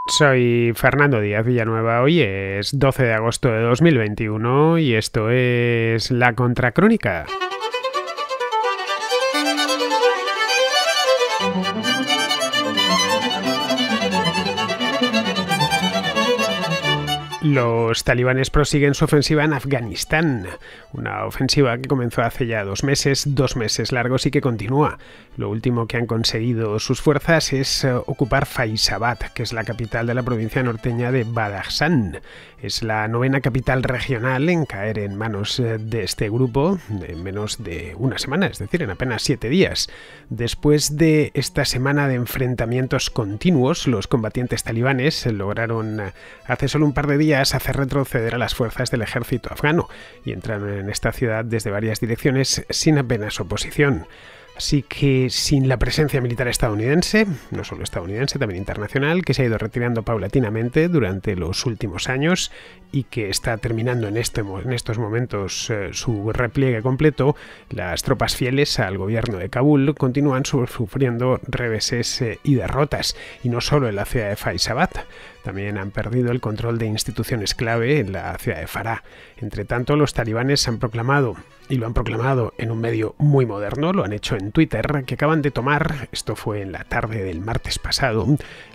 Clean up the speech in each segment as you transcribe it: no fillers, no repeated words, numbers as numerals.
Soy Fernando Díaz Villanueva, hoy es 12 de agosto de 2021 y esto es La Contracrónica. Los talibanes prosiguen su ofensiva en Afganistán, una ofensiva que comenzó hace ya 2 meses largos y que continúa. Lo último que han conseguido sus fuerzas es ocupar Faizabad, que es la capital de la provincia norteña de Badakhshan. Es la 9ª capital regional en caer en manos de este grupo en menos de una semana, es decir, en apenas 7 días. Después de esta semana de enfrentamientos continuos, los combatientes talibanes lograron hace solo un par de días hacer retroceder a las fuerzas del ejército afgano y entraron en esta ciudad desde varias direcciones sin apenas oposición. Así que sin la presencia militar estadounidense, no solo estadounidense, también internacional, que se ha ido retirando paulatinamente durante los últimos años y que está terminando en estos momentos su repliegue completo, las tropas fieles al gobierno de Kabul continúan sufriendo reveses y derrotas, y no solo en la ciudad de Faizabad. También han perdido el control de instituciones clave en la ciudad de Farah. Entre tanto, los talibanes han proclamado, y lo han proclamado en un medio muy moderno, lo han hecho en Twitter, que acaban de tomar, esto fue en la tarde del martes pasado,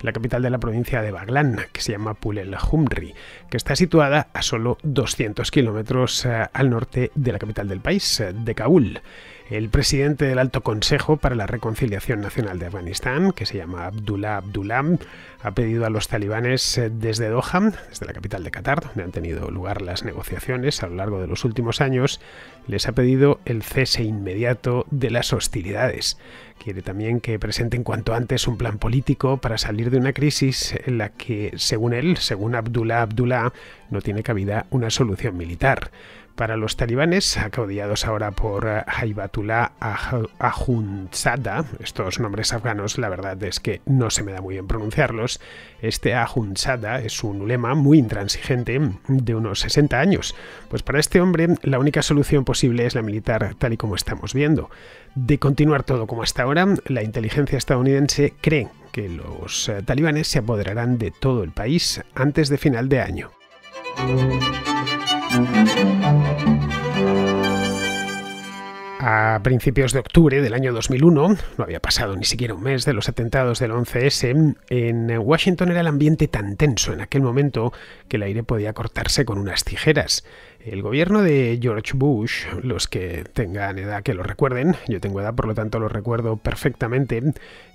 la capital de la provincia de Baghlan, que se llama Pul el-Humri, que está situada a solo 200 kilómetros al norte de la capital del país, de Kabul. El presidente del Alto Consejo para la Reconciliación Nacional de Afganistán, que se llama Abdullah Abdullah, ha pedido a los talibanes desde Doha, desde la capital de Qatar, donde han tenido lugar las negociaciones a lo largo de los últimos años, les ha pedido el cese inmediato de las hostilidades. Quiere también que presenten cuanto antes un plan político para salir de una crisis en la que, según Abdullah Abdullah, no tiene cabida una solución militar. Para los talibanes, acaudillados ahora por Haibatullah Akhundzada, estos nombres afganos la verdad es que no se me da muy bien pronunciarlos, este Akhundzada es un ulema muy intransigente de unos 60 años. Pues para este hombre la única solución posible es la militar tal y como estamos viendo. De continuar todo como hasta ahora, la inteligencia estadounidense cree que los talibanes se apoderarán de todo el país antes de final de año. A principios de octubre del año 2001, no había pasado ni siquiera un mes de los atentados del 11S, en Washington era el ambiente tan tenso en aquel momento que el aire podía cortarse con unas tijeras. El gobierno de George Bush, los que tengan edad que lo recuerden, yo tengo edad por lo tanto lo recuerdo perfectamente, en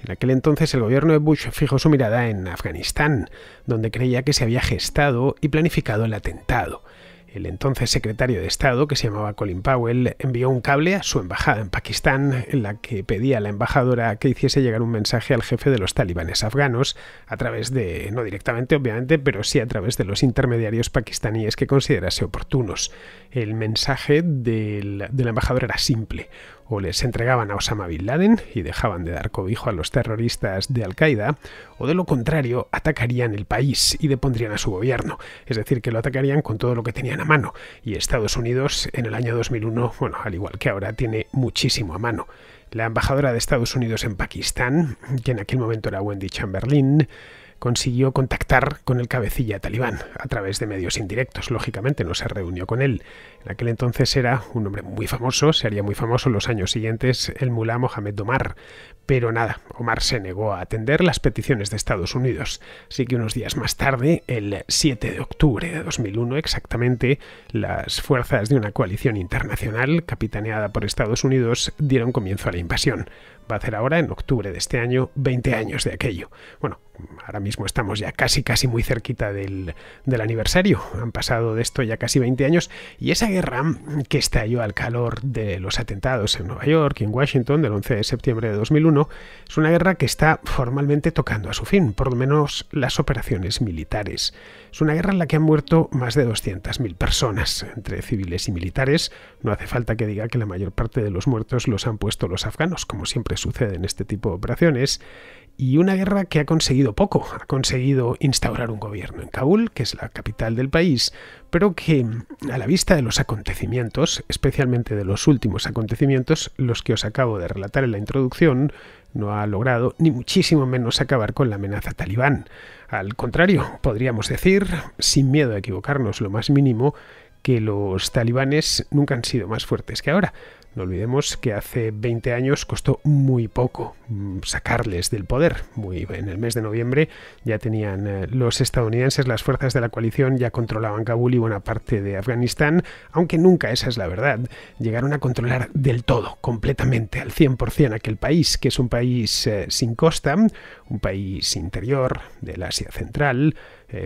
aquel entonces el gobierno de Bush fijó su mirada en Afganistán, donde creía que se había gestado y planificado el atentado. El entonces secretario de Estado, que se llamaba Colin Powell, envió un cable a su embajada en Pakistán en la que pedía a la embajadora que hiciese llegar un mensaje al jefe de los talibanes afganos a través de, no directamente obviamente, pero sí a través de los intermediarios pakistaníes que considerase oportunos. El mensaje de la embajadora era simple: o les entregaban a Osama Bin Laden y dejaban de dar cobijo a los terroristas de Al-Qaeda, o de lo contrario atacarían el país y depondrían a su gobierno, es decir, que lo atacarían con todo lo que tenían a mano. Y Estados Unidos en el año 2001, bueno, al igual que ahora, tiene muchísimo a mano. La embajadora de Estados Unidos en Pakistán, que en aquel momento era Wendy Chamberlain, consiguió contactar con el cabecilla talibán a través de medios indirectos. Lógicamente no se reunió con él. En aquel entonces era un hombre muy famoso, se haría muy famoso en los años siguientes, el mulá Mohamed Omar. Pero nada, Omar se negó a atender las peticiones de Estados Unidos. Así que unos días más tarde, el 7 de octubre de 2001 exactamente, las fuerzas de una coalición internacional capitaneada por Estados Unidos dieron comienzo a la invasión. Va a hacer ahora, en octubre de este año, 20 años de aquello. Bueno, ahora mismo estamos ya casi muy cerquita del aniversario. Han pasado de esto ya casi 20 años. Y esa guerra que estalló al calor de los atentados en Nueva York y en Washington del 11 de septiembre de 2001 es una guerra que está formalmente tocando a su fin, por lo menos las operaciones militares. Es una guerra en la que han muerto más de 200.000 personas, entre civiles y militares. No hace falta que diga que la mayor parte de los muertos los han puesto los afganos, como siempre sucede en este tipo de operaciones. Y una guerra que ha conseguido poco. Ha conseguido instaurar un gobierno en Kabul, que es la capital del país, pero que, a la vista de los acontecimientos, especialmente de los últimos acontecimientos, los que os acabo de relatar en la introducción, no ha logrado ni muchísimo menos acabar con la amenaza talibán. Al contrario, podríamos decir, sin miedo a equivocarnos lo más mínimo, que los talibanes nunca han sido más fuertes que ahora. No olvidemos que hace 20 años costó muy poco sacarles del poder. En el mes de noviembre ya tenían los estadounidenses, las fuerzas de la coalición ya controlaban Kabul y buena parte de Afganistán, aunque nunca, esa es la verdad, llegaron a controlar del todo, completamente, al 100% aquel país, que es un país sin costa, un país interior del Asia Central,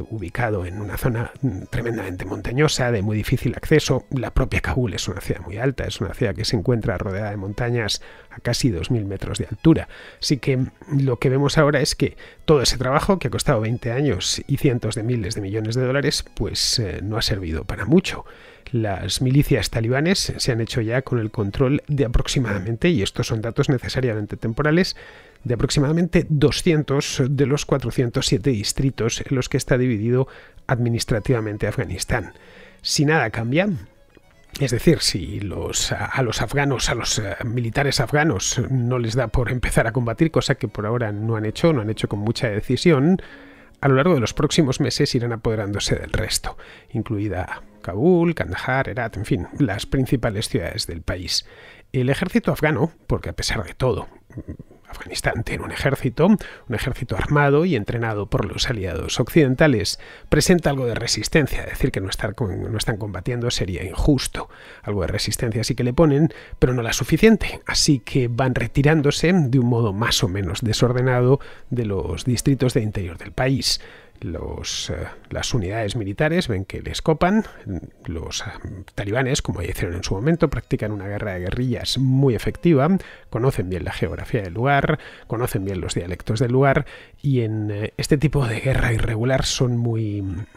ubicado en una zona tremendamente montañosa, de muy difícil acceso. La propia Kabul es una ciudad muy alta, es una ciudad que se encuentra rodeada de montañas a casi 2.000 metros de altura. Así que lo que vemos ahora es que todo ese trabajo, que ha costado 20 años y cientos de miles de millones de dólares, pues no ha servido para mucho. Las milicias talibanes se han hecho ya con el control de aproximadamente, y estos son datos necesariamente temporales, de aproximadamente 200 de los 407 distritos en los que está dividido administrativamente Afganistán. Si nada cambia, es decir, si a los afganos, a los militares afganos no les da por empezar a combatir, cosa que por ahora no han hecho con mucha decisión, a lo largo de los próximos meses irán apoderándose del resto, incluida Kabul, Kandahar, Herat, en fin, las principales ciudades del país. El ejército afgano, porque a pesar de todo, Afganistán tiene un ejército armado y entrenado por los aliados occidentales, presenta algo de resistencia. Decir que no están combatiendo sería injusto. Algo de resistencia sí que le ponen, pero no la suficiente. Así que van retirándose de un modo más o menos desordenado de los distritos de interior del país. Las unidades militares ven que les copan. Los talibanes, como ya hicieron en su momento, practican una guerra de guerrillas muy efectiva, conocen bien la geografía del lugar, conocen bien los dialectos del lugar, y en este tipo de guerra irregular son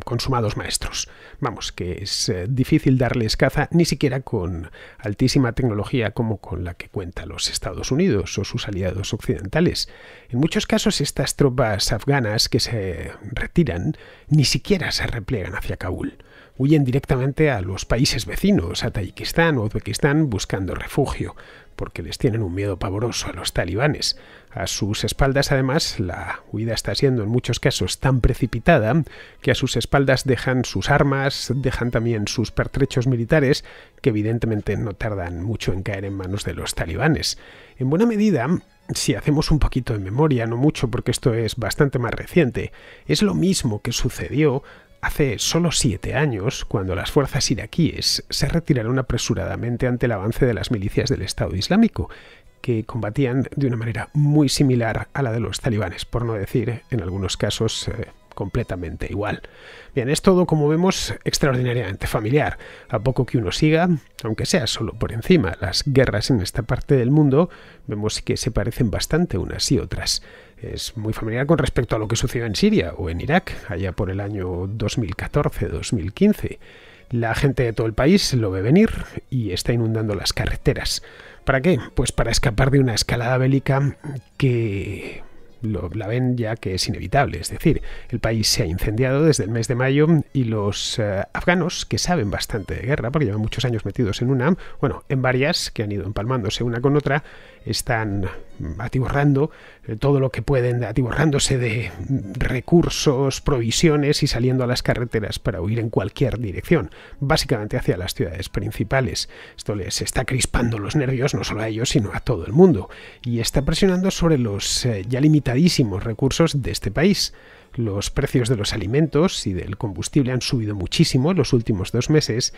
consumados maestros. Vamos, que es difícil darles caza, ni siquiera con altísima tecnología como con la que cuentan los Estados Unidos o sus aliados occidentales. En muchos casos, estas tropas afganas que se retiran ni siquiera se repliegan hacia Kabul. Huyen directamente a los países vecinos, a Tayikistán o Uzbekistán, buscando refugio, porque les tienen un miedo pavoroso a los talibanes. A sus espaldas, además, la huida está siendo en muchos casos tan precipitada que a sus espaldas dejan sus armas, dejan también sus pertrechos militares, que evidentemente no tardan mucho en caer en manos de los talibanes. En buena medida, si hacemos un poquito de memoria, no mucho porque esto es bastante más reciente, es lo mismo que sucedió hace solo 7 años, cuando las fuerzas iraquíes se retiraron apresuradamente ante el avance de las milicias del Estado Islámico, que combatían de una manera muy similar a la de los talibanes, por no decir, en algunos casos, completamente igual. Bien, es todo, como vemos, extraordinariamente familiar. A poco que uno siga, aunque sea solo por encima, las guerras en esta parte del mundo, vemos que se parecen bastante unas y otras. Es muy familiar con respecto a lo que sucedió en Siria o en Irak, allá por el año 2014-2015. La gente de todo el país lo ve venir y está inundando las carreteras. ¿Para qué? Pues para escapar de una escalada bélica que la ven ya que es inevitable. Es decir, el país se ha incendiado desde el mes de mayo y los afganos, que saben bastante de guerra, porque llevan muchos años metidos en varias, que han ido empalmándose una con otra, están atiborrando todo lo que pueden, atiborrándose de recursos, provisiones y saliendo a las carreteras para huir en cualquier dirección, básicamente hacia las ciudades principales. Esto les está crispando los nervios, no solo a ellos, sino a todo el mundo, y está presionando sobre los ya limitadísimos recursos de este país. Los precios de los alimentos y del combustible han subido muchísimo en los últimos 2 meses,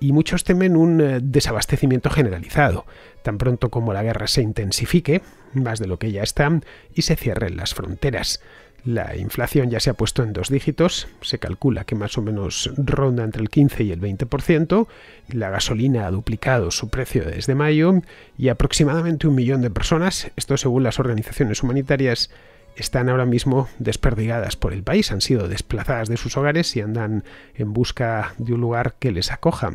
y muchos temen un desabastecimiento generalizado, tan pronto como la guerra se intensifique, más de lo que ya está, y se cierren las fronteras. La inflación ya se ha puesto en 2 dígitos, se calcula que más o menos ronda entre el 15 y el 20%, la gasolina ha duplicado su precio desde mayo, y aproximadamente 1 millón de personas, esto según las organizaciones humanitarias, están ahora mismo desperdigadas por el país, han sido desplazadas de sus hogares y andan en busca de un lugar que les acoja.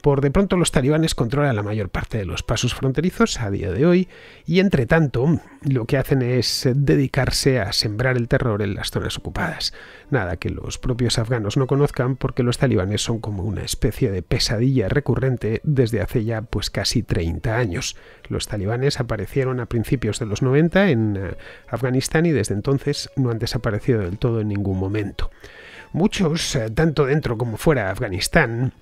Por de pronto los talibanes controlan la mayor parte de los pasos fronterizos a día de hoy y entre tanto lo que hacen es dedicarse a sembrar el terror en las zonas ocupadas. Nada que los propios afganos no conozcan porque los talibanes son como una especie de pesadilla recurrente desde hace ya pues casi 30 años. Los talibanes aparecieron a principios de los 90 en Afganistán y desde entonces no han desaparecido del todo en ningún momento. Muchos, tanto dentro como fuera de Afganistán,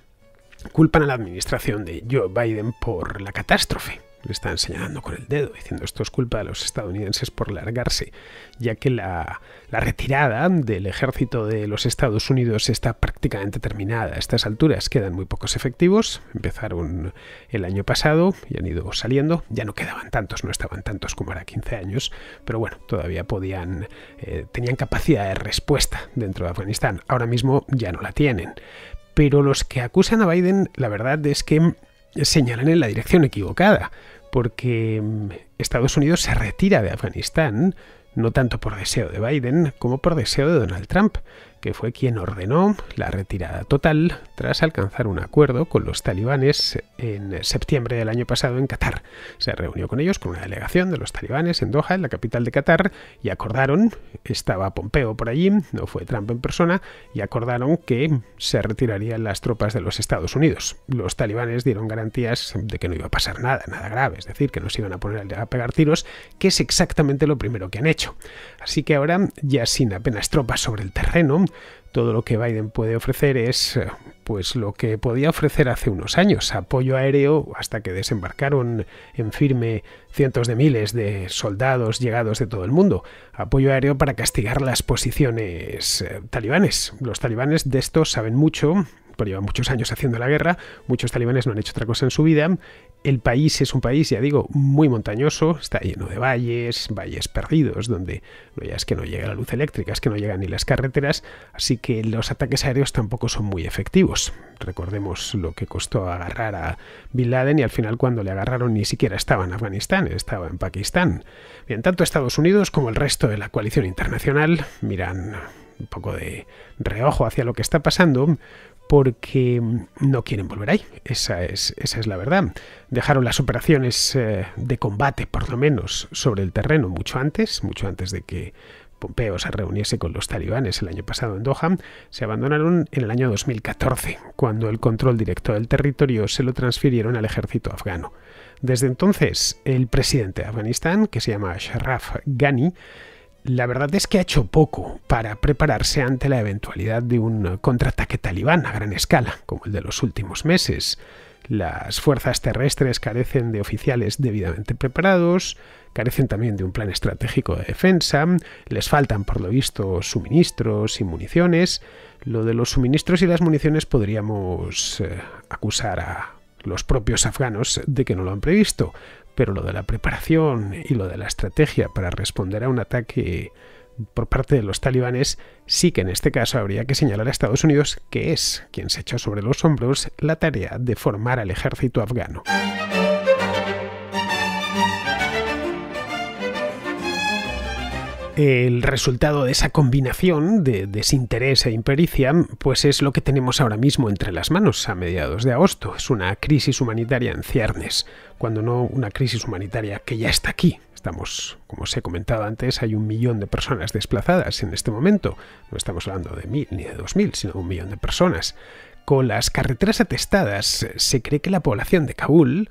culpan a la administración de Joe Biden por la catástrofe. Le están señalando con el dedo, diciendo esto es culpa de los estadounidenses por largarse, ya que la retirada del ejército de los Estados Unidos está prácticamente terminada. A estas alturas quedan muy pocos efectivos, empezaron el año pasado y han ido saliendo, ya no quedaban tantos, no estaban tantos como era 15 años, pero bueno, todavía tenían capacidad de respuesta dentro de Afganistán. Ahora mismo ya no la tienen. Pero los que acusan a Biden, la verdad es que señalan en la dirección equivocada, porque Estados Unidos se retira de Afganistán no tanto por deseo de Biden como por deseo de Donald Trump, que fue quien ordenó la retirada total tras alcanzar un acuerdo con los talibanes en septiembre del año pasado en Qatar. Se reunió con ellos, con una delegación de los talibanes en Doha, en la capital de Qatar, y acordaron, estaba Pompeo por allí, no fue Trump en persona, y acordaron que se retirarían las tropas de los Estados Unidos. Los talibanes dieron garantías de que no iba a pasar nada grave, es decir, que no se iban a poner a pegar tiros, que es exactamente lo primero que han hecho. Así que ahora, ya sin apenas tropas sobre el terreno, todo lo que Biden puede ofrecer es pues lo que podía ofrecer hace unos años, apoyo aéreo hasta que desembarcaron en firme cientos de miles de soldados llegados de todo el mundo, apoyo aéreo para castigar las posiciones talibanes. Los talibanes de esto saben mucho, llevan muchos años haciendo la guerra, muchos talibanes no han hecho otra cosa en su vida. El país es un país, ya digo, muy montañoso, está lleno de valles perdidos, donde ya es que no llega la luz eléctrica, es que no llegan ni las carreteras, así que los ataques aéreos tampoco son muy efectivos. Recordemos lo que costó agarrar a Bin Laden y al final cuando le agarraron ni siquiera estaba en Afganistán, estaba en Pakistán. Bien, tanto Estados Unidos como el resto de la coalición internacional miran un poco de reojo hacia lo que está pasando, porque no quieren volver ahí. Esa es la verdad. Dejaron las operaciones de combate, por lo menos, sobre el terreno mucho antes de que Pompeo se reuniese con los talibanes el año pasado en Doha. Se abandonaron en el año 2014, cuando el control directo del territorio se lo transfirieron al ejército afgano. Desde entonces, el presidente de Afganistán, que se llama Ashraf Ghani, la verdad es que ha hecho poco para prepararse ante la eventualidad de un contraataque talibán a gran escala, como el de los últimos meses. Las fuerzas terrestres carecen de oficiales debidamente preparados, carecen también de un plan estratégico de defensa, les faltan, por lo visto, suministros y municiones. Lo de los suministros y las municiones podríamos acusar a los propios afganos de que no lo han previsto, pero lo de la preparación y lo de la estrategia para responder a un ataque por parte de los talibanes, sí que en este caso habría que señalar a Estados Unidos, que es quien se echó sobre los hombros la tarea de formar al ejército afgano. El resultado de esa combinación de desinterés e impericia, pues es lo que tenemos ahora mismo entre las manos a mediados de agosto. Es una crisis humanitaria en ciernes, cuando no una crisis humanitaria que ya está aquí. Estamos, como os he comentado antes, hay 1 millón de personas desplazadas en este momento. No estamos hablando de 1.000 ni de 2.000, sino de 1 millón de personas. Con las carreteras atestadas, se cree que la población de Kabul,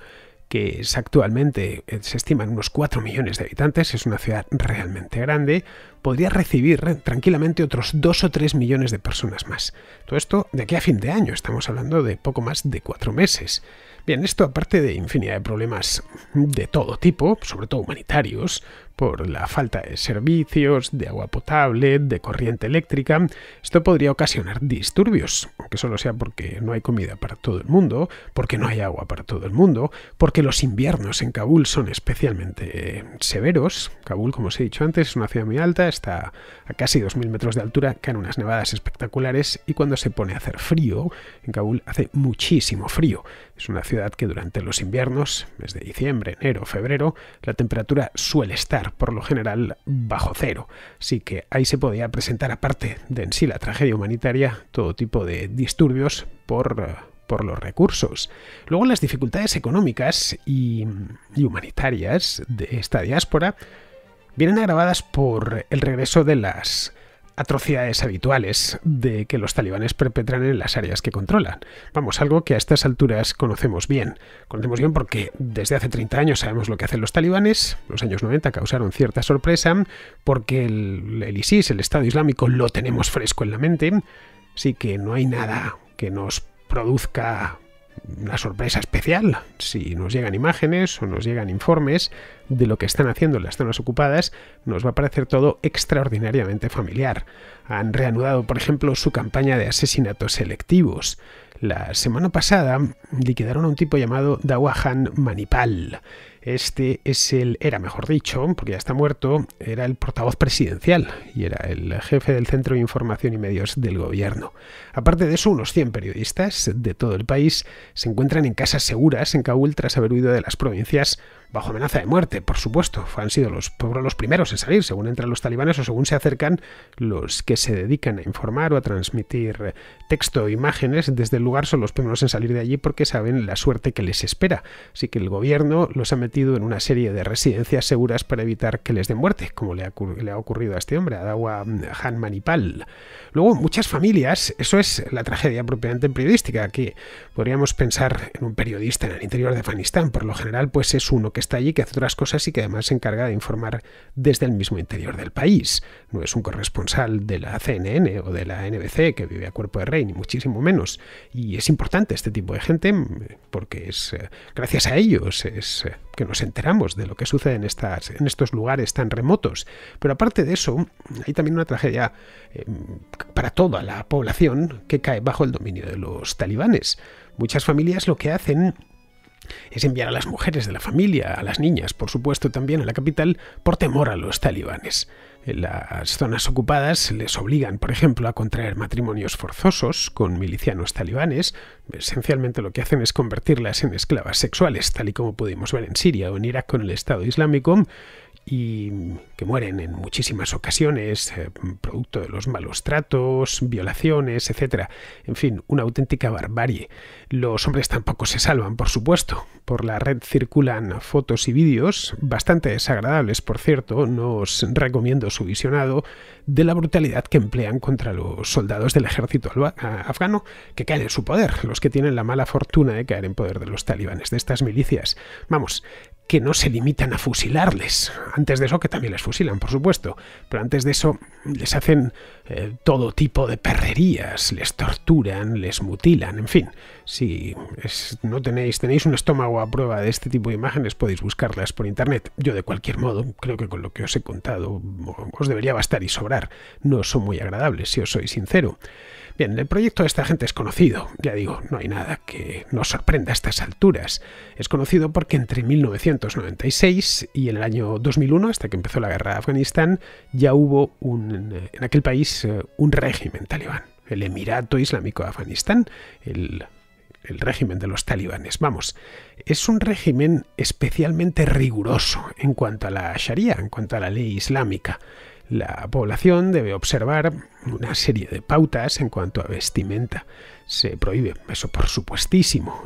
que es actualmente, se estiman unos 4 millones de habitantes, es una ciudad realmente grande, podría recibir tranquilamente otros 2 o 3 millones de personas más. Todo esto de aquí a fin de año, estamos hablando de poco más de 4 meses. Bien, esto aparte de infinidad de problemas de todo tipo, sobre todo humanitarios, por la falta de servicios, de agua potable, de corriente eléctrica, esto podría ocasionar disturbios, aunque solo sea porque no hay comida para todo el mundo, porque no hay agua para todo el mundo, porque los inviernos en Kabul son especialmente severos. Kabul, como os he dicho antes, es una ciudad muy alta, está a casi 2.000 metros de altura, caen unas nevadas espectaculares y cuando se pone a hacer frío, en Kabul hace muchísimo frío. Es una ciudad que durante los inviernos, desde diciembre, enero, febrero, la temperatura suele estar por lo general bajo cero. Así que ahí se podía presentar, aparte de en sí la tragedia humanitaria, todo tipo de disturbios por por los recursos. Luego las dificultades económicas y humanitarias de esta diáspora vienen agravadas por el regreso de las atrocidades habituales de que los talibanes perpetran en las áreas que controlan. Vamos, algo que a estas alturas conocemos bien. Conocemos bien porque desde hace 30 años sabemos lo que hacen los talibanes. Los años 90 causaron cierta sorpresa porque el ISIS, el Estado Islámico, lo tenemos fresco en la mente. Así que no hay nada que nos produzca una sorpresa especial si nos llegan imágenes o nos llegan informes de lo que están haciendo en las zonas ocupadas. Nos va a parecer todo extraordinariamente familiar. Han reanudado, por ejemplo, su campaña de asesinatos selectivos. La semana pasada liquidaron a un tipo llamado Dawahan Manipal. Era mejor dicho, porque ya está muerto, era el portavoz presidencial y era el jefe del Centro de Información y Medios del gobierno. Aparte de eso, unos 100 periodistas de todo el país se encuentran en casas seguras en Kabul tras haber huido de las provincias bajo amenaza de muerte, por supuesto. Han sido los primeros en salir, según entran los talibanes o según se acercan los que se dedican a informar o a transmitir texto o imágenes desde el lugar, son los primeros en salir de allí porque saben la suerte que les espera. Así que el gobierno los ha metido en una serie de residencias seguras para evitar que les den muerte, como le ha ocurrido a este hombre, a Dawahan Manipal. Luego, muchas familias, eso es la tragedia propiamente periodística, que podríamos pensar en un periodista en el interior de Afganistán. Por lo general, pues es uno que está allí, que hace otras cosas y que además se encarga de informar desde el mismo interior del país. No es un corresponsal de la CNN o de la NBC que vive a cuerpo de rey, ni muchísimo menos. Y es importante este tipo de gente porque es gracias a ellos que nos enteramos de lo que sucede en estos lugares tan remotos. Pero aparte de eso, hay también una tragedia para toda la población que cae bajo el dominio de los talibanes. Muchas familias lo que hacen es enviar a las mujeres de la familia, a las niñas, por supuesto también a la capital, por temor a los talibanes. En las zonas ocupadas les obligan, por ejemplo, a contraer matrimonios forzosos con milicianos talibanes. Esencialmente lo que hacen es convertirlas en esclavas sexuales, tal y como pudimos ver en Siria o en Irak con el Estado Islámico, y que mueren en muchísimas ocasiones, producto de los malos tratos, violaciones, etc. En fin, una auténtica barbarie. Los hombres tampoco se salvan, por supuesto. Por la red circulan fotos y vídeos, bastante desagradables, por cierto, no os recomiendo su visionado, de la brutalidad que emplean contra los soldados del ejército afgano que caen en su poder, los que tienen la mala fortuna de caer en poder de los talibanes, de estas milicias. Vamos, que no se limitan a fusilarles. Antes de eso, que también les fusilan, por supuesto, pero antes de eso les hacen todo tipo de perrerías, les torturan, les mutilan, en fin. Si no tenéis un estómago a prueba de este tipo de imágenes, podéis buscarlas por internet. Yo, de cualquier modo, creo que con lo que os he contado os debería bastar y sobrar. No son muy agradables, si os soy sincero. Bien, el proyecto de esta gente es conocido. Ya digo, no hay nada que nos sorprenda a estas alturas. Es conocido porque entre 1996 y en el año 2001, hasta que empezó la guerra de Afganistán, ya hubo en aquel país un régimen talibán, el Emirato Islámico de Afganistán, el régimen de los talibanes. Vamos, es un régimen especialmente riguroso en cuanto a la Sharia, en cuanto a la ley islámica. La población debe observar una serie de pautas en cuanto a vestimenta. Se prohíbe, eso por supuestísimo,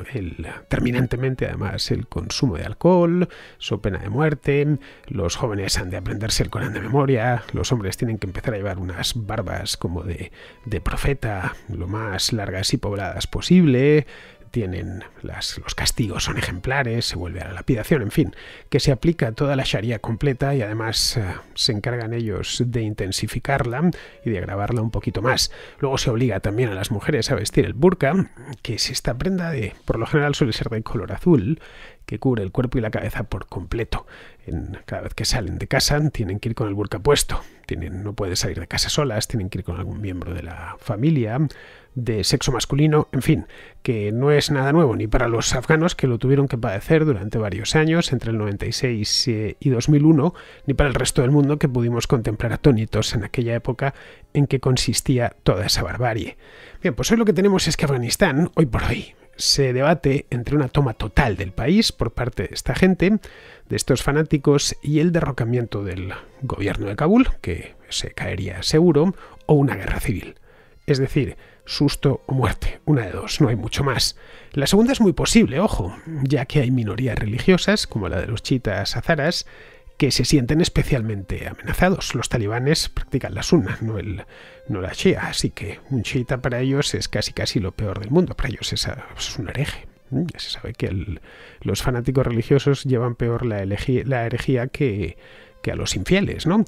terminantemente además el consumo de alcohol, so pena de muerte, los jóvenes han de aprenderse el Corán de memoria, los hombres tienen que empezar a llevar unas barbas como de profeta, lo más largas y pobladas posible. Los castigos son ejemplares, se vuelve a la lapidación, en fin, que se aplica toda la Sharia completa y además se encargan ellos de intensificarla y de agravarla un poquito más. Luego se obliga también a las mujeres a vestir el burka, que es esta prenda por lo general suele ser de color azul, que cubre el cuerpo y la cabeza por completo. Cada vez que salen de casa tienen que ir con el burka puesto. No pueden salir de casa solas, tienen que ir con algún miembro de la familia, de sexo masculino, en fin, que no es nada nuevo ni para los afganos, que lo tuvieron que padecer durante varios años, entre el 96 y 2001, ni para el resto del mundo, que pudimos contemplar atónitos en aquella época en que consistía toda esa barbarie. Bien, pues hoy lo que tenemos es que Afganistán, hoy por hoy, se debate entre una toma total del país por parte de esta gente, de estos fanáticos, y el derrocamiento del gobierno de Kabul, que se caería seguro, o una guerra civil. Es decir, susto o muerte, una de dos, no hay mucho más. La segunda es muy posible, ojo, ya que hay minorías religiosas, como la de los chiitas hazaras, que se sienten especialmente amenazados. Los talibanes practican la sunna, no la shia, así que un chiita para ellos es casi lo peor del mundo. Para ellos es un hereje. Ya se sabe que los fanáticos religiosos llevan peor la herejía que a los infieles, ¿no?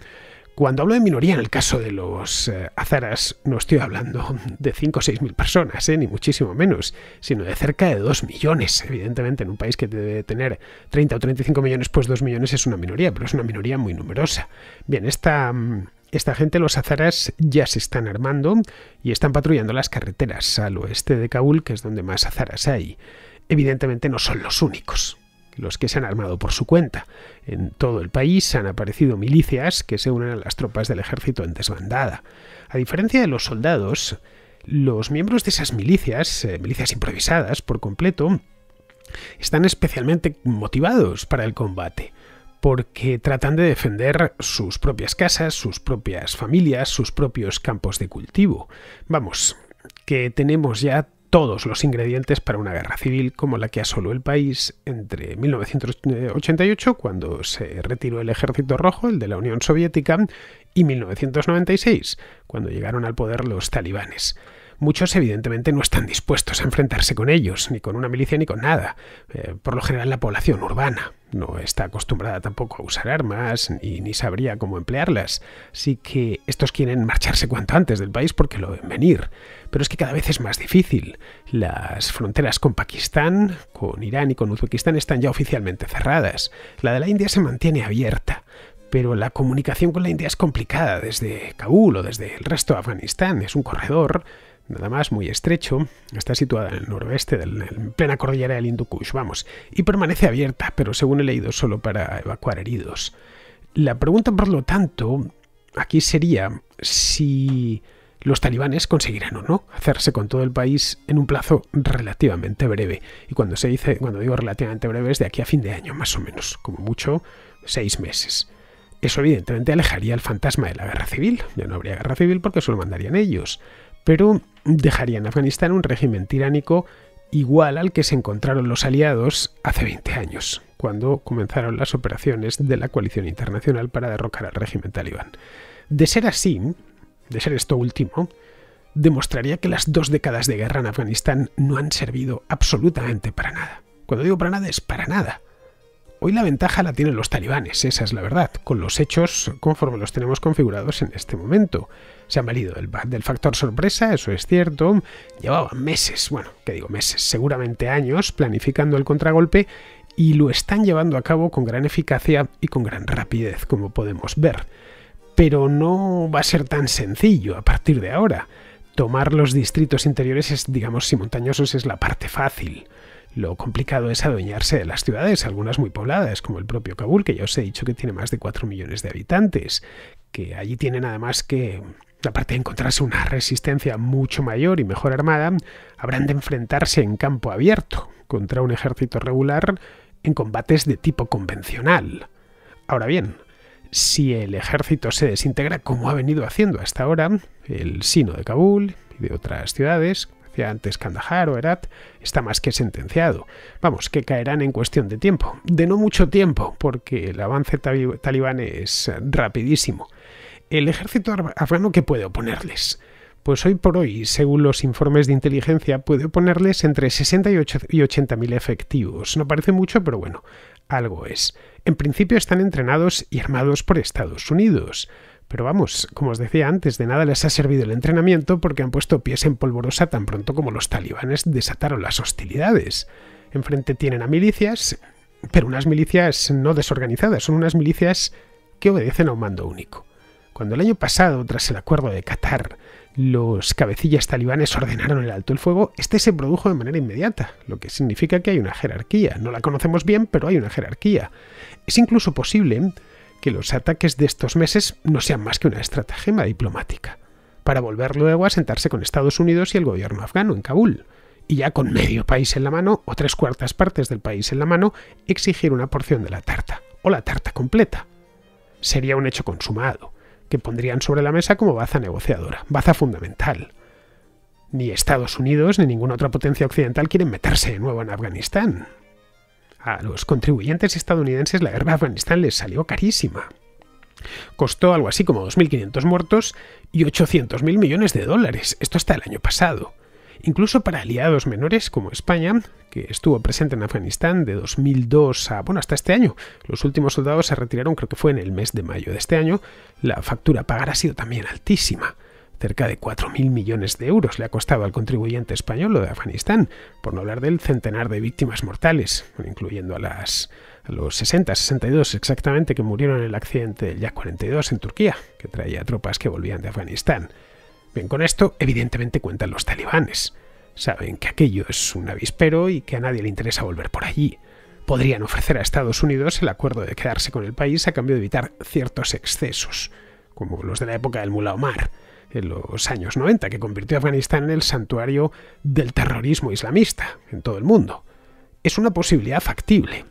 Cuando hablo de minoría, en el caso de los hazaras, no estoy hablando de 5 o 6 mil personas, ni muchísimo menos, sino de cerca de 2 millones. Evidentemente, en un país que debe tener 30 o 35 millones, pues 2 millones es una minoría, pero es una minoría muy numerosa. Bien, esta gente, los hazaras, ya se están armando y están patrullando las carreteras al oeste de Kabul, que es donde más hazaras hay. Evidentemente no son los únicos los que se han armado por su cuenta. En todo el país han aparecido milicias que se unen a las tropas del ejército en desbandada. A diferencia de los soldados, los miembros de esas milicias, milicias improvisadas por completo, están especialmente motivados para el combate, porque tratan de defender sus propias casas, sus propias familias, sus propios campos de cultivo. Vamos, que tenemos ya todos los ingredientes para una guerra civil como la que asoló el país entre 1988, cuando se retiró el Ejército Rojo, el de la Unión Soviética, y 1996, cuando llegaron al poder los talibanes. Muchos evidentemente no están dispuestos a enfrentarse con ellos, ni con una milicia ni con nada. Por lo general la población urbana no está acostumbrada tampoco a usar armas, ni sabría cómo emplearlas. Así que estos quieren marcharse cuanto antes del país porque lo ven venir. Pero es que cada vez es más difícil. Las fronteras con Pakistán, con Irán y con Uzbekistán están ya oficialmente cerradas. La de la India se mantiene abierta, pero la comunicación con la India es complicada desde Kabul o desde el resto de Afganistán. Es un corredor nada más muy estrecho, está situada en el noroeste, en plena cordillera del Hindu Kush, vamos, y permanece abierta, pero según he leído solo para evacuar heridos. La pregunta, por lo tanto, aquí sería si los talibanes conseguirán o no hacerse con todo el país en un plazo relativamente breve. Y cuando digo relativamente breve es de aquí a fin de año, más o menos, como mucho 6 meses. Eso evidentemente alejaría el fantasma de la guerra civil. Ya no habría guerra civil porque solo mandarían ellos, pero dejaría en Afganistán un régimen tiránico igual al que se encontraron los aliados hace 20 años, cuando comenzaron las operaciones de la coalición internacional para derrocar al régimen talibán. De ser así, de ser esto último, demostraría que las 2 décadas de guerra en Afganistán no han servido absolutamente para nada. Cuando digo para nada, es para nada. Hoy la ventaja la tienen los talibanes, esa es la verdad, con los hechos conforme los tenemos configurados en este momento. Se han valido del factor sorpresa, eso es cierto. Llevaban meses, bueno, ¿qué digo meses? Seguramente años planificando el contragolpe y lo están llevando a cabo con gran eficacia y con gran rapidez, como podemos ver. Pero no va a ser tan sencillo a partir de ahora. Tomar los distritos interiores, digamos, y montañosos es la parte fácil. Lo complicado es adueñarse de las ciudades, algunas muy pobladas, como el propio Kabul, que ya os he dicho que tiene más de 4 millones de habitantes, que allí tienen además que, aparte de encontrarse una resistencia mucho mayor y mejor armada, habrán de enfrentarse en campo abierto contra un ejército regular en combates de tipo convencional. Ahora bien, si el ejército se desintegra como ha venido haciendo hasta ahora, el Sino de Kabul y de otras ciudades, antes Kandahar o Herat, está más que sentenciado. Vamos, que caerán en cuestión de tiempo. De no mucho tiempo, porque el avance talibán es rapidísimo. ¿El ejército afgano qué puede oponerles? Pues hoy por hoy, según los informes de inteligencia, puede oponerles entre 60 y 80.000 efectivos. No parece mucho, pero bueno, algo es. En principio están entrenados y armados por Estados Unidos. Pero vamos, como os decía antes, de nada les ha servido el entrenamiento porque han puesto pies en polvorosa tan pronto como los talibanes desataron las hostilidades. Enfrente tienen a milicias, pero unas milicias no desorganizadas, son unas milicias que obedecen a un mando único. Cuando el año pasado, tras el acuerdo de Qatar, los cabecillas talibanes ordenaron el alto el fuego, este se produjo de manera inmediata, lo que significa que hay una jerarquía. No la conocemos bien, pero hay una jerarquía. Es incluso posible que los ataques de estos meses no sean más que una estratagema diplomática, para volver luego a sentarse con Estados Unidos y el gobierno afgano en Kabul, y ya con medio país en la mano, o 3/4 partes del país en la mano, exigir una porción de la tarta, o la tarta completa. Sería un hecho consumado, que pondrían sobre la mesa como baza negociadora, baza fundamental. Ni Estados Unidos ni ninguna otra potencia occidental quieren meterse de nuevo en Afganistán. A los contribuyentes estadounidenses la guerra de Afganistán les salió carísima. Costó algo así como 2.500 muertos y 800.000 millones de dólares. Esto hasta el año pasado. Incluso para aliados menores como España, que estuvo presente en Afganistán de 2002 hasta este año. Los últimos soldados se retiraron, creo que fue en el mes de mayo de este año. La factura a pagar ha sido también altísima. Cerca de 4.000 millones de euros le ha costado al contribuyente español lo de Afganistán, por no hablar del centenar de víctimas mortales, incluyendo a los 62 exactamente que murieron en el accidente del Yak-42 en Turquía, que traía tropas que volvían de Afganistán. Bien, con esto evidentemente cuentan los talibanes. Saben que aquello es un avispero y que a nadie le interesa volver por allí. Podrían ofrecer a Estados Unidos el acuerdo de quedarse con el país a cambio de evitar ciertos excesos, como los de la época del Mullah Omar, en los años 90, que convirtió a Afganistán en el santuario del terrorismo islamista en todo el mundo. Es una posibilidad factible.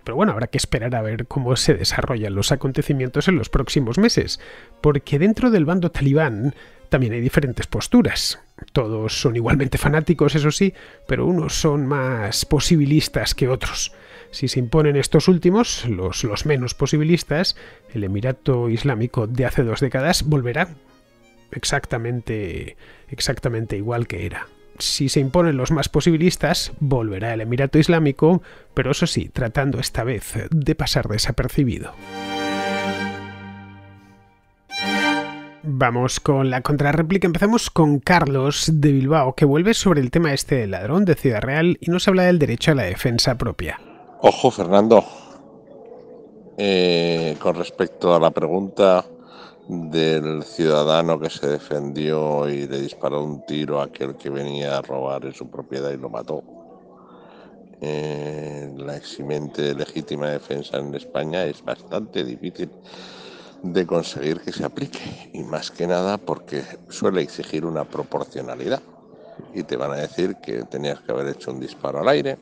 Pero bueno, habrá que esperar a ver cómo se desarrollan los acontecimientos en los próximos meses, porque dentro del bando talibán también hay diferentes posturas. Todos son igualmente fanáticos, eso sí, pero unos son más posibilistas que otros. Si se imponen estos últimos, los menos posibilistas, el Emirato Islámico de hace 2 décadas volverá exactamente igual que era. Si se imponen los más posibilistas, volverá el Emirato Islámico, pero eso sí, tratando esta vez de pasar desapercibido. Vamos con la contrarréplica. Empezamos con Carlos de Bilbao, que vuelve sobre el tema este del ladrón de Ciudad Real y nos habla del derecho a la defensa propia. Ojo, Fernando, con respecto a la pregunta del ciudadano que se defendió y le disparó un tiro a aquel que venía a robar en su propiedad y lo mató. La eximente legítima defensa en España es bastante difícil de conseguir que se aplique, y más que nada porque suele exigir una proporcionalidad y te van a decir que tenías que haber hecho un disparo al aire,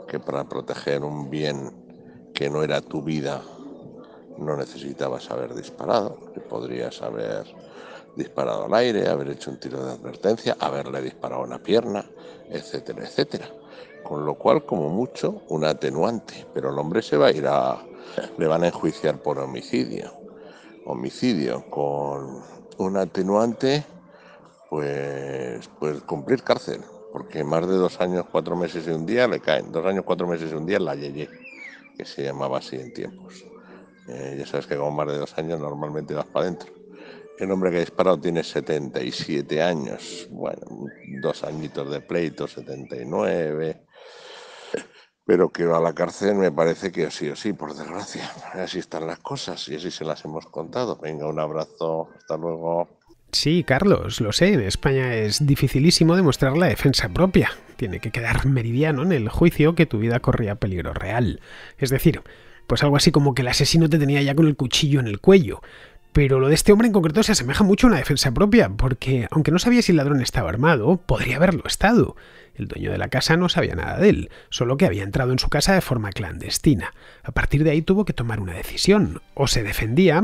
que para proteger un bien que no era tu vida no necesitabas haber disparado, que podrías haber disparado al aire, haber hecho un tiro de advertencia, haberle disparado a una pierna, etcétera, etcétera. Con lo cual, como mucho, un atenuante, pero el hombre se va a ir le van a enjuiciar por homicidio. Homicidio con un atenuante, pues cumplir cárcel, porque más de 2 años, 4 meses y un día le caen. 2 años, 4 meses y un día la Yeye, que se llamaba así en tiempos. Ya sabes que con más de 2 años normalmente vas para adentro. El hombre que ha disparado tiene 77 años. Bueno, 2 añitos de pleito, 79. Pero que va a la cárcel me parece que sí o sí, por desgracia. Así están las cosas y así se las hemos contado. Venga, un abrazo. Hasta luego. Sí, Carlos, lo sé, en España es dificilísimo demostrar la defensa propia. Tiene que quedar meridiano en el juicio que tu vida corría peligro real. Es decir, pues algo así como que el asesino te tenía ya con el cuchillo en el cuello. Pero lo de este hombre en concreto se asemeja mucho a una defensa propia, porque aunque no sabía si el ladrón estaba armado, podría haberlo estado. El dueño de la casa no sabía nada de él, solo que había entrado en su casa de forma clandestina. A partir de ahí tuvo que tomar una decisión. O se defendía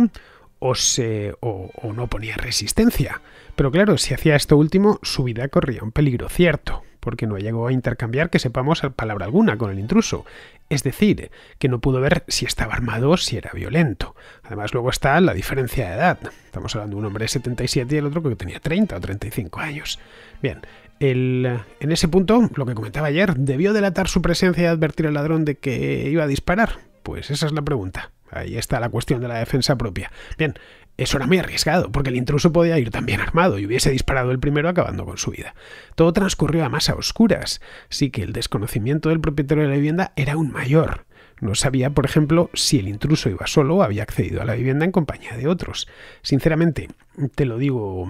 o no ponía resistencia. Pero claro, si hacía esto último, su vida corría un peligro cierto, porque no llegó a intercambiar, que sepamos, palabra alguna con el intruso. Es decir, que no pudo ver si estaba armado o si era violento. Además, luego está la diferencia de edad. Estamos hablando de un hombre de 77 y el otro que tenía 30 o 35 años. Bien, en ese punto, lo que comentaba ayer, ¿debió delatar su presencia y advertir al ladrón de que iba a disparar? Pues esa es la pregunta. Ahí está la cuestión de la defensa propia. Bien, eso era muy arriesgado, porque el intruso podía ir también armado y hubiese disparado el primero acabando con su vida. Todo transcurrió además a oscuras, sí que el desconocimiento del propietario de la vivienda era aún mayor. No sabía, por ejemplo, si el intruso iba solo o había accedido a la vivienda en compañía de otros. Sinceramente, te lo digo,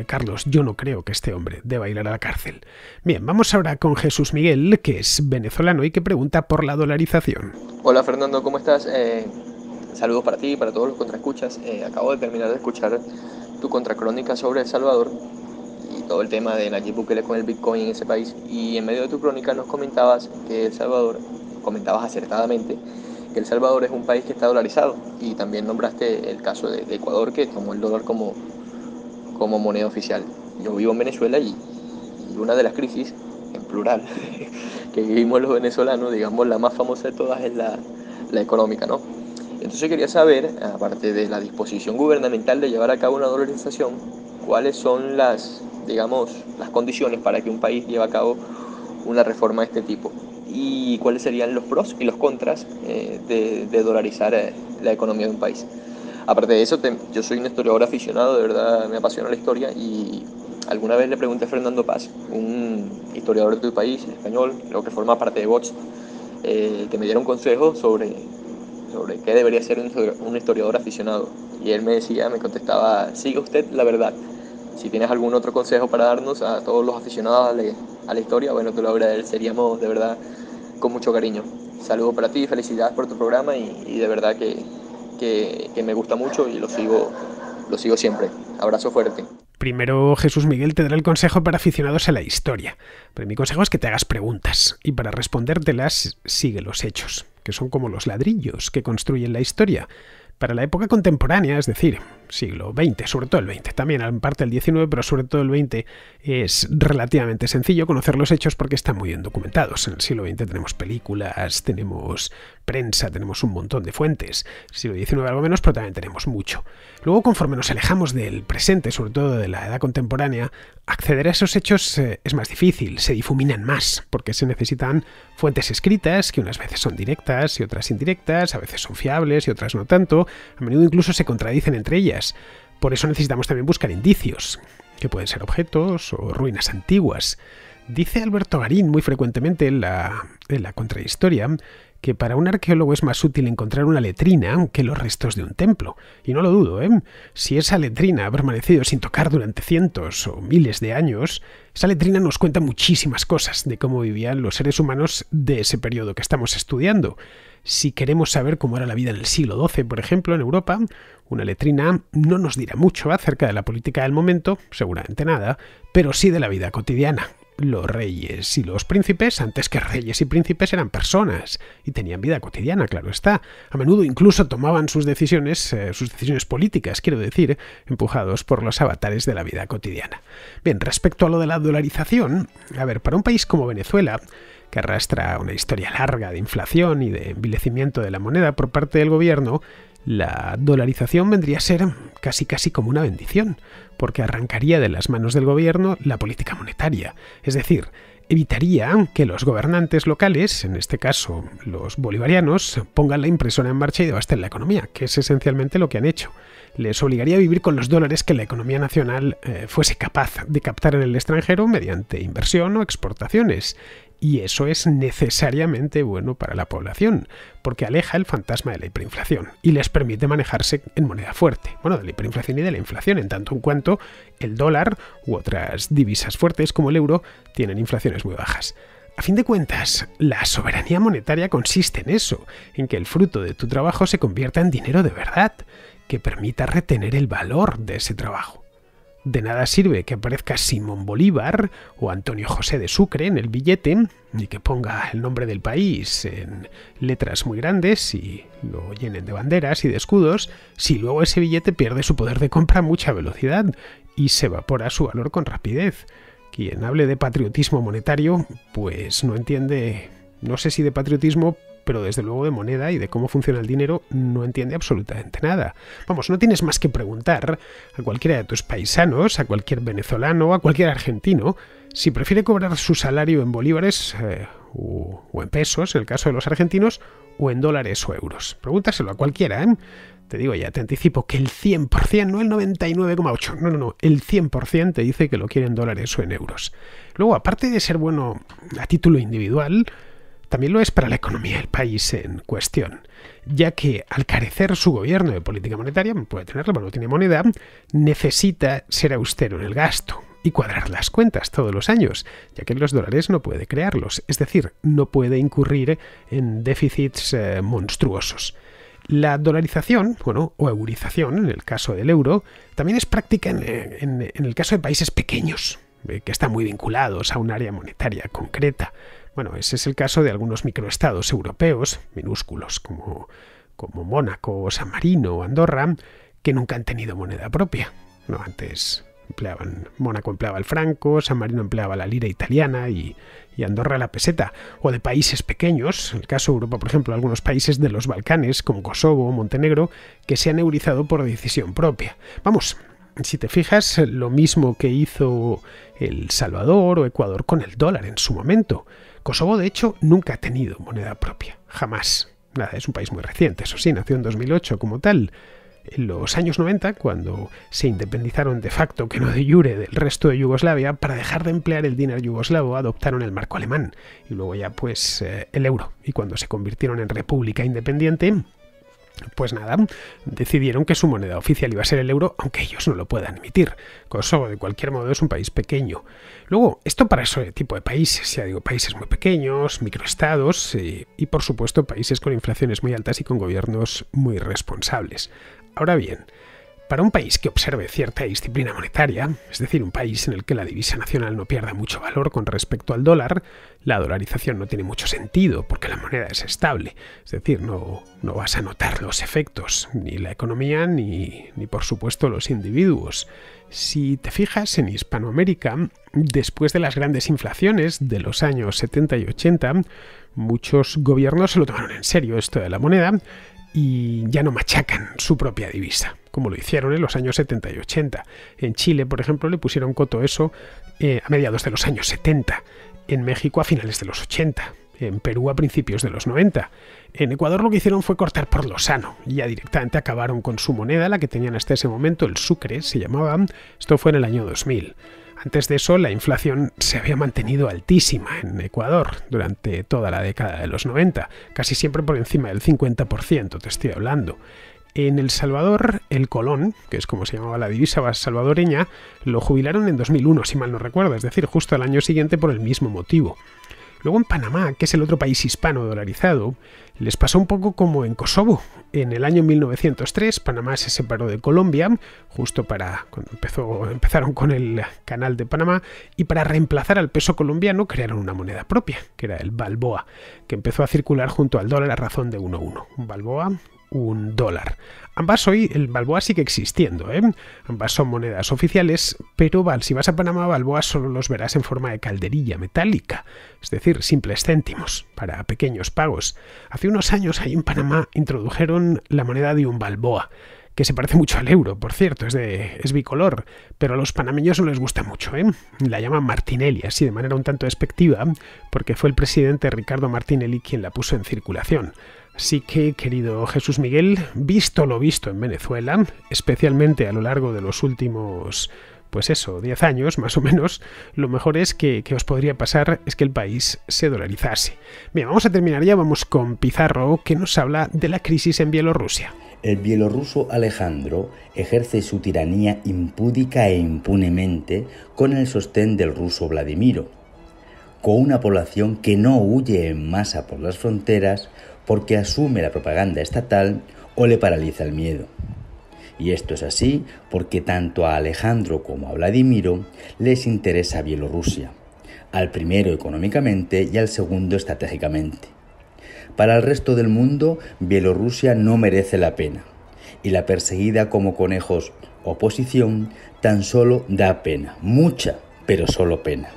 Carlos, yo no creo que este hombre deba ir a la cárcel. Bien, vamos ahora con Jesús Miguel, que es venezolano y que pregunta por la dolarización. Hola Fernando, ¿cómo estás? Saludos para ti y para todos los contraescuchas. Acabo de terminar de escuchar tu contracrónica sobre El Salvador y todo el tema de Nayib Bukele con el Bitcoin en ese país. Y en medio de tu crónica nos comentabas que El Salvador, comentabas acertadamente, que El Salvador es un país que está dolarizado. Y también nombraste el caso de Ecuador, que tomó el dólar como moneda oficial. Yo vivo en Venezuela y de una de las crisis, en plural, que vivimos los venezolanos, digamos la más famosa de todas es la económica, ¿no? Entonces quería saber, aparte de la disposición gubernamental de llevar a cabo una dolarización, cuáles son las condiciones para que un país lleve a cabo una reforma de este tipo y cuáles serían los pros y los contras de dolarizar la economía de un país. Aparte de eso, yo soy un historiador aficionado, de verdad me apasiona la historia, y alguna vez le pregunté a Fernando Paz, un historiador de tu país, español, creo que forma parte de Vox, que me diera un consejo sobre qué debería ser un historiador aficionado. Y él me contestaba, siga usted la verdad. Si tienes algún otro consejo para darnos a todos los aficionados a la historia, bueno, te lo agradeceríamos de verdad con mucho cariño. Saludos para ti, felicidades por tu programa y de verdad que me gusta mucho y lo sigo siempre. Abrazo fuerte. Primero Jesús Miguel te dará el consejo para aficionados a la historia, pero mi consejo es que te hagas preguntas y para respondértelas sigue los hechos, que son como los ladrillos que construyen la historia. Para la época contemporánea, es decir, siglo XX, sobre todo el XX, también en parte el XIX, pero sobre todo el XX, es relativamente sencillo conocer los hechos porque están muy bien documentados. En el siglo XX tenemos películas, tenemos prensa, tenemos un montón de fuentes. El siglo XIX algo menos, pero también tenemos mucho. Luego, conforme nos alejamos del presente, sobre todo de la edad contemporánea, acceder a esos hechos es más difícil, se difuminan más, porque se necesitan fuentes escritas, que unas veces son directas y otras indirectas, a veces son fiables y otras no tanto, a menudo incluso se contradicen entre ellas. Por eso necesitamos también buscar indicios, que pueden ser objetos o ruinas antiguas. Dice Alberto Garín muy frecuentemente en la Contrahistoria que para un arqueólogo es más útil encontrar una letrina que los restos de un templo. Y no lo dudo, ¿eh? Si esa letrina ha permanecido sin tocar durante cientos o miles de años, esa letrina nos cuenta muchísimas cosas de cómo vivían los seres humanos de ese periodo que estamos estudiando. Si queremos saber cómo era la vida en el siglo XII, por ejemplo, en Europa, una letrina no nos dirá mucho acerca de la política del momento, seguramente nada, pero sí de la vida cotidiana. Los reyes y los príncipes, antes que reyes y príncipes, eran personas y tenían vida cotidiana, claro está. A menudo incluso tomaban sus decisiones políticas, quiero decir, empujados por los avatares de la vida cotidiana. Bien, respecto a lo de la dolarización, a ver, para un país como Venezuela, que arrastra una historia larga de inflación y de envilecimiento de la moneda por parte del gobierno, la dolarización vendría a ser casi como una bendición, porque arrancaría de las manos del gobierno la política monetaria. Es decir, evitaría que los gobernantes locales, en este caso los bolivarianos, pongan la impresora en marcha y devasten la economía, que es esencialmente lo que han hecho. Les obligaría a vivir con los dólares que la economía nacional fuese capaz de captar en el extranjero mediante inversión o exportaciones. Y eso es necesariamente bueno para la población, porque aleja el fantasma de la hiperinflación y les permite manejarse en moneda fuerte. Bueno, de la hiperinflación y de la inflación, en tanto en cuanto el dólar u otras divisas fuertes como el euro tienen inflaciones muy bajas. A fin de cuentas, la soberanía monetaria consiste en eso, en que el fruto de tu trabajo se convierta en dinero de verdad, que permita retener el valor de ese trabajo. De nada sirve que aparezca Simón Bolívar o Antonio José de Sucre en el billete y que ponga el nombre del país en letras muy grandes y lo llenen de banderas y de escudos, si luego ese billete pierde su poder de compra a mucha velocidad y se evapora su valor con rapidez. Quien hable de patriotismo monetario, pues no entiende, no sé si de patriotismo, pero desde luego de moneda y de cómo funciona el dinero no entiende absolutamente nada. Vamos, no tienes más que preguntar a cualquiera de tus paisanos, a cualquier venezolano, a cualquier argentino, si prefiere cobrar su salario en bolívares o en pesos, en el caso de los argentinos, o en dólares o euros. Pregúntaselo a cualquiera, ¿eh? Te digo ya, te anticipo que el 100%, no el 99,8%, no, el 100% te dice que lo quiere en dólares o en euros. Luego, aparte de ser bueno a título individual, también lo es para la economía del país en cuestión, ya que al carecer su gobierno de política monetaria, puede tenerla, pero no tiene moneda, necesita ser austero en el gasto y cuadrar las cuentas todos los años, ya que los dólares no puede crearlos, es decir, no puede incurrir en déficits monstruosos. La dolarización, o eurización, en el caso del euro, también es práctica en el caso de países pequeños, que están muy vinculados a un área monetaria concreta. Bueno, ese es el caso de algunos microestados europeos, minúsculos, como Mónaco, San Marino o Andorra, que nunca han tenido moneda propia. No, antes Mónaco empleaba el franco, San Marino empleaba la lira italiana y Andorra la peseta. O de países pequeños, en el caso de Europa, por ejemplo, algunos países de los Balcanes, como Kosovo o Montenegro, que se han eurizado por decisión propia. Vamos, si te fijas, lo mismo que hizo El Salvador o Ecuador con el dólar en su momento. Kosovo, de hecho, nunca ha tenido moneda propia, jamás. Nada, es un país muy reciente, eso sí, nació en 2008 como tal. En los años 90, cuando se independizaron de facto, que no de jure, del resto de Yugoslavia, para dejar de emplear el dinar yugoslavo adoptaron el marco alemán y luego ya pues el euro. Y cuando se convirtieron en república independiente, pues nada, decidieron que su moneda oficial iba a ser el euro, aunque ellos no lo puedan emitir. Kosovo, de cualquier modo, es un país pequeño. Luego, esto para ese tipo de países, ya digo, países muy pequeños, microestados y por supuesto países con inflaciones muy altas y con gobiernos muy responsables. Ahora bien, para un país que observe cierta disciplina monetaria, es decir, un país en el que la divisa nacional no pierda mucho valor con respecto al dólar, la dolarización no tiene mucho sentido porque la moneda es estable. Es decir, no vas a notar los efectos, ni la economía ni por supuesto los individuos. Si te fijas en Hispanoamérica, después de las grandes inflaciones de los años 70 y 80, muchos gobiernos se lo tomaron en serio esto de la moneda y ya no machacan su propia divisa, como lo hicieron en los años 70 y 80. En Chile, por ejemplo, le pusieron coto a eso a mediados de los años 70, en México a finales de los 80, en Perú a principios de los 90. En Ecuador lo que hicieron fue cortar por lo sano, y ya directamente acabaron con su moneda, la que tenían hasta ese momento, el sucre se llamaba. Esto fue en el año 2000. Antes de eso, la inflación se había mantenido altísima en Ecuador durante toda la década de los 90, casi siempre por encima del 50%, te estoy hablando. En El Salvador, el colón, que es como se llamaba la divisa salvadoreña, lo jubilaron en 2001, si mal no recuerdo, es decir, justo al año siguiente por el mismo motivo. Luego en Panamá, que es el otro país hispano dolarizado, les pasó un poco como en Kosovo. En el año 1903, Panamá se separó de Colombia, justo cuando empezaron con el Canal de Panamá, y para reemplazar al peso colombiano crearon una moneda propia, que era el balboa, que empezó a circular junto al dólar a razón de 1:1. Un balboa, un dólar. Ambas hoy, el balboa sigue existiendo, ambas son monedas oficiales, pero si vas a Panamá, balboas solo los verás en forma de calderilla metálica, es decir, simples céntimos, para pequeños pagos. Hace unos años ahí en Panamá introdujeron la moneda de un balboa, que se parece mucho al euro, por cierto, es bicolor, pero a los panameños no les gusta mucho, La llaman Martinelli, así de manera un tanto despectiva, porque fue el presidente Ricardo Martinelli quien la puso en circulación. Así que, querido Jesús Miguel, visto lo visto en Venezuela, especialmente a lo largo de los últimos, 10 años más o menos, lo mejor es que os podría pasar es que el país se dolarizase. Bien, vamos a terminar ya, vamos con Pizarro, que nos habla de la crisis en Bielorrusia. El bielorruso Alejandro ejerce su tiranía impúdica e impunemente con el sostén del ruso Vladimiro, con una población que no huye en masa por las fronteras porque asume la propaganda estatal o le paraliza el miedo. Y esto es así porque tanto a Alejandro como a Vladimiro les interesa Bielorrusia, al primero económicamente y al segundo estratégicamente. Para el resto del mundo, Bielorrusia no merece la pena, y la perseguida como conejos oposición tan solo da pena, mucha, pero solo pena.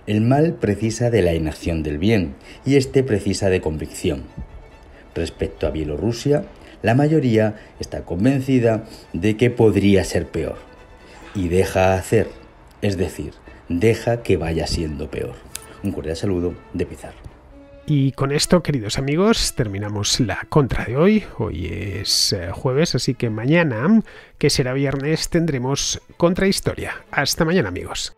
El mal precisa de la inacción del bien, y este precisa de convicción. Respecto a Bielorrusia, la mayoría está convencida de que podría ser peor, y deja hacer, es decir, deja que vaya siendo peor. Un cordial saludo de Pizarro. Y con esto, queridos amigos, terminamos la contra de hoy. Hoy es jueves, así que mañana, que será viernes, tendremos contrahistoria. Hasta mañana, amigos.